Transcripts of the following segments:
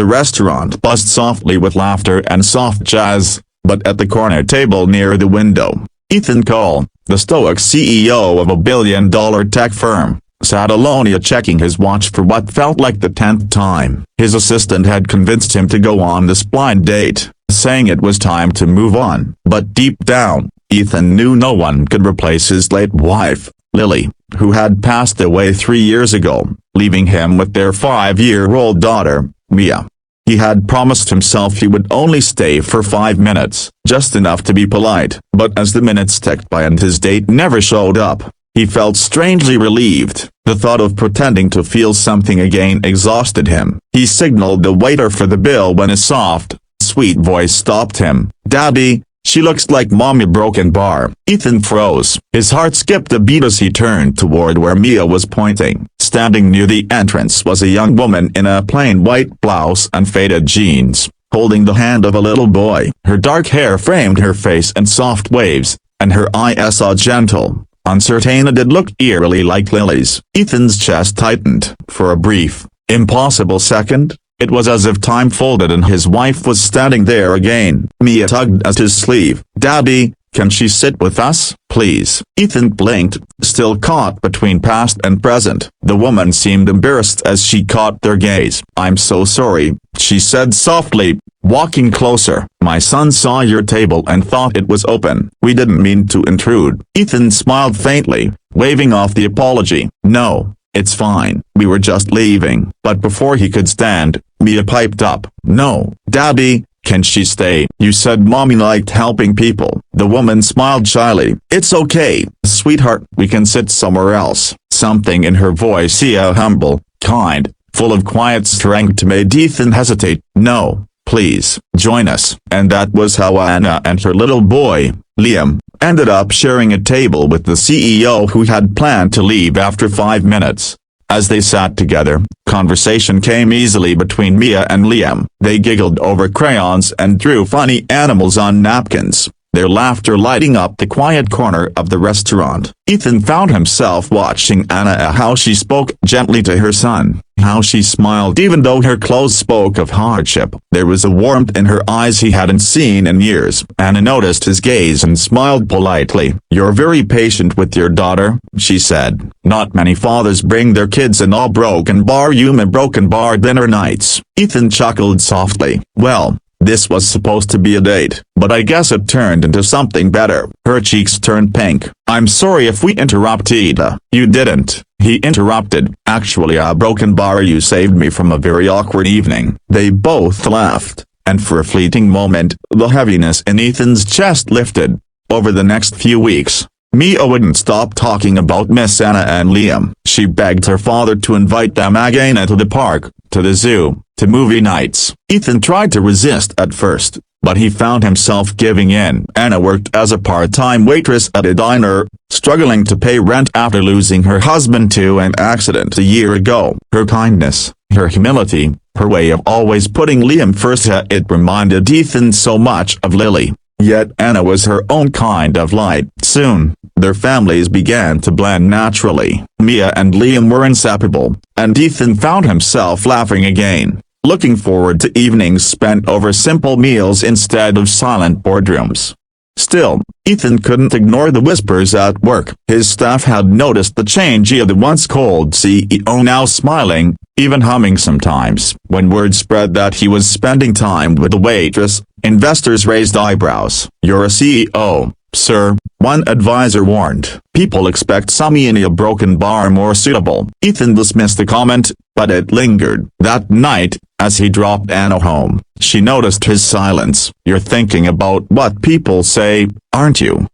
The restaurant buzzed softly with laughter and soft jazz, but at the corner table near the window, Ethan Cole, the stoic CEO of a billion-dollar tech firm, sat alone checking his watch for what felt like the 10th time. His assistant had convinced him to go on this blind date, saying it was time to move on. But deep down, Ethan knew no one could replace his late wife, Lily, who had passed away 3 years ago, leaving him with their 5-year-old daughter, Mia. He had promised himself he would only stay for 5 minutes, just enough to be polite, but as the minutes ticked by and his date never showed up, he felt strangely relieved. The thought of pretending to feel something again exhausted him. He signaled the waiter for the bill when a soft, sweet voice stopped him. "Daddy, she looks like Mommy broken bar." Ethan froze. His heart skipped a beat as he turned toward where Mia was pointing. Standing near the entrance was a young woman in a plain white blouse and faded jeans, holding the hand of a little boy. Her dark hair framed her face in soft waves, and her eyes saw gentle, uncertain and it looked eerily like Lily's. Ethan's chest tightened. For a brief, impossible second, it was as if time folded and his wife was standing there again. Mia tugged at his sleeve. "Daddy, can she sit with us, please?" Ethan blinked, still caught between past and present. The woman seemed embarrassed as she caught their gaze. "I'm so sorry," she said softly, walking closer. "My son saw your table and thought it was open. We didn't mean to intrude." Ethan smiled faintly, waving off the apology. "No, it's fine. We were just leaving." But before he could stand, Mia piped up. "No, Daddy, can she stay? You said Mommy liked helping people." The woman smiled shyly. "It's okay, sweetheart. We can sit somewhere else." Something in her voice, humble, kind, full of quiet strength, made Ethan hesitate. "No, please, join us." And that was how Anna and her little boy, Liam, ended up sharing a table with the CEO, who had planned to leave after 5 minutes. As they sat together, conversation came easily between Mia and Liam. They giggled over crayons and drew funny animals on napkins, their laughter lighting up the quiet corner of the restaurant. Ethan found himself watching Anna, how she spoke gently to her son, how she smiled even though her clothes spoke of hardship. There was a warmth in her eyes he hadn't seen in years. Anna noticed his gaze and smiled politely. "You're very patient with your daughter," she said. "Not many fathers bring their kids in all broken bar dinner nights." Ethan chuckled softly. "Well, this was supposed to be a date, but I guess it turned into something better." Her cheeks turned pink. "I'm sorry if we interrupted." "You didn't," he interrupted. "Actually, a broken bar. You saved me from a very awkward evening." They both laughed, and for a fleeting moment, the heaviness in Ethan's chest lifted. Over the next few weeks, Mia wouldn't stop talking about Miss Anna and Liam. She begged her father to invite them again to the park, to the zoo, to movie nights. Ethan tried to resist at first, but he found himself giving in. Anna worked as a part-time waitress at a diner, struggling to pay rent after losing her husband to an accident a year ago. Her kindness, her humility, her way of always putting Liam first, it reminded Ethan so much of Lily. Yet Anna was her own kind of light. Soon, their families began to blend naturally. Mia and Liam were inseparable, and Ethan found himself laughing again, looking forward to evenings spent over simple meals instead of silent boardrooms. Still, Ethan couldn't ignore the whispers at work. His staff had noticed the change. The once cold CEO now smiling, even humming sometimes. When word spread that he was spending time with the waitress, investors raised eyebrows. "You're a CEO, sir," one advisor warned. "People expect somebody in a broken bar more suitable." Ethan dismissed the comment, but it lingered. That night, as he dropped Anna home, she noticed his silence. "You're thinking about what people say, aren't you?"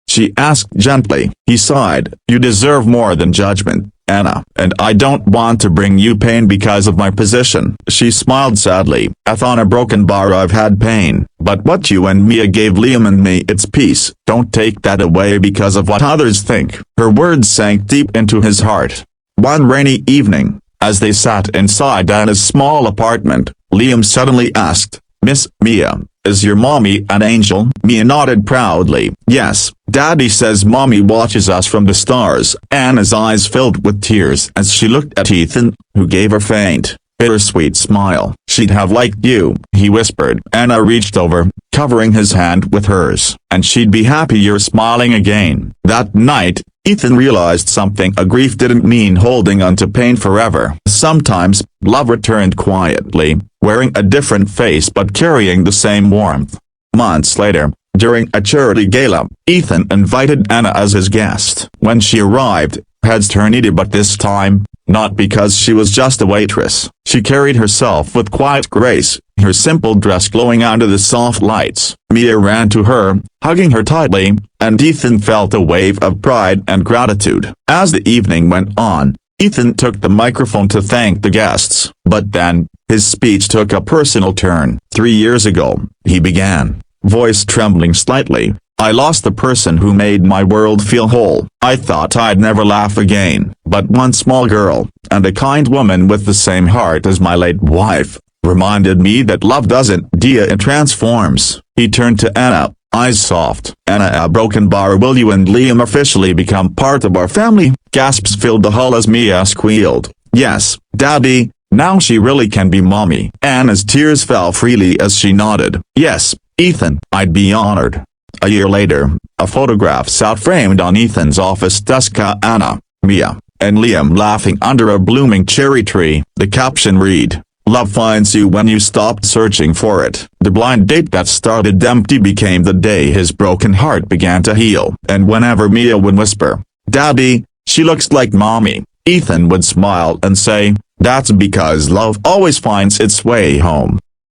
she asked gently. He sighed. "You deserve more than judgment, Anna, and I don't want to bring you pain because of my position." She smiled sadly. "On a broken bar I've had pain, but what you and Mia gave Liam and me, it's peace. Don't take that away because of what others think." Her words sank deep into his heart. One rainy evening, as they sat inside Anna's small apartment, Liam suddenly asked, "Miss Mia, is your mommy an angel?" Mia nodded proudly. "Yes, Daddy says Mommy watches us from the stars." Anna's eyes filled with tears as she looked at Ethan, who gave a faint, bittersweet smile. "She'd have liked you," he whispered. Anna reached over, covering his hand with hers. "And she'd be happy you're smiling again." That night, Ethan realized something. A grief didn't mean holding onto pain forever. Sometimes, love returned quietly, wearing a different face but carrying the same warmth. Months later, during a charity gala, Ethan invited Anna as his guest. When she arrived, heads turned, but this time, not because she was just a waitress. She carried herself with quiet grace, her simple dress glowing under the soft lights. Mia ran to her, hugging her tightly, and Ethan felt a wave of pride and gratitude. As the evening went on, Ethan took the microphone to thank the guests. But then, his speech took a personal turn. 3 years ago, he began, voice trembling slightly, "I lost the person who made my world feel whole. I thought I'd never laugh again. But one small girl, and a kind woman with the same heart as my late wife, reminded me that love doesn't die, it transforms." He turned to Anna, eyes soft. "Anna, a broken bar. Will you and Liam officially become part of our family?" Gasps filled the hall as Mia squealed, "Yes, Daddy, now she really can be Mommy." Anna's tears fell freely as she nodded. "Yes, Ethan, I'd be honored." A year later, a photograph sat framed on Ethan's office desk. Anna, Mia, and Liam laughing under a blooming cherry tree. The caption read, "Love finds you when you stopped searching for it." The blind date that started empty became the day his broken heart began to heal. And whenever Mia would whisper, "Daddy, she looks like Mommy," Ethan would smile and say, "That's because love always finds its way home."